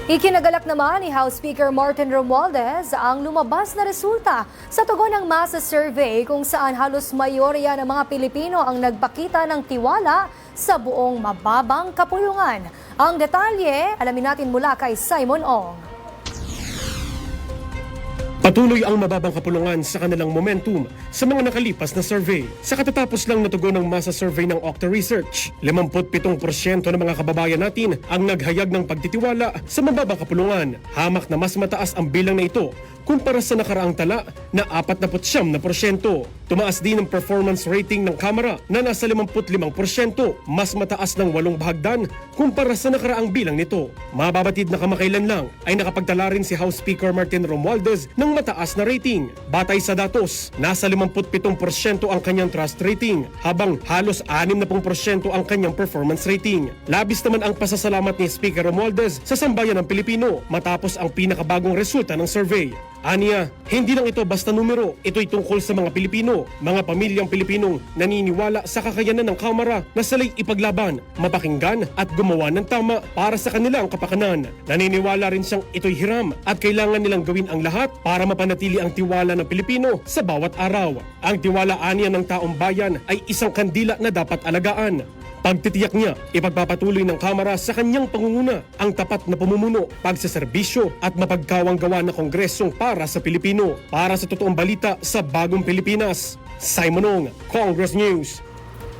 Ikinagalak naman ni House Speaker Martin Romualdez ang lumabas na resulta sa tugon ng masa survey kung saan halos mayorya ng mga Pilipino ang nagpakita ng tiwala sa buong mababang kapulungan. Ang detalye, alamin natin mula kay Simon Ong. Patuloy ang mababang kapulungan sa kanilang momentum sa mga nakalipas na survey. Sa katatapos lang natugon ng masa survey ng Octa Research, 57% ng mga kababayan natin ang naghayag ng pagtitiwala sa mababang kapulungan. Hamak na mas mataas ang bilang na ito kumpara sa nakaraang tala na 49%. Tumaas din ang performance rating ng Kamara na nasa 55%, mas mataas ng 8 bahagdan kumpara sa nakaraang bilang nito. Mababatid na kamakailan lang ay nakapagtala rin si House Speaker Martin Romualdez ng mataas na rating. Batay sa datos, nasa 57% ang kanyang trust rating, habang halos 60% ang kanyang performance rating. Labis naman ang pasasalamat ni Speaker Romualdez sa sambayan ng Pilipino matapos ang pinakabagong resulta ng survey. Aniya, hindi lang ito basta numero, ito'y tungkol sa mga Pilipino, mga pamilyang Pilipinong naniniwala sa kakayanan ng Kamara na sila'y ipaglaban, mapakinggan at gumawa ng tama para sa kanilang kapakanan. Naniniwala rin siyang ito'y hiram at kailangan nilang gawin ang lahat para mapanatili ang tiwala ng Pilipino sa bawat araw. Ang tiwala aniya ng taong bayan ay isang kandila na dapat alagaan. Pagtitiyak niya, ipagpapatuloy ng Kamara sa kanyang pangunguna ang tapat na pamumuno, pagseserbisyo at mapagkawang gawa na Kongresong para sa Pilipino. Para sa totoong balita sa Bagong Pilipinas, Simon Ong, Congress News.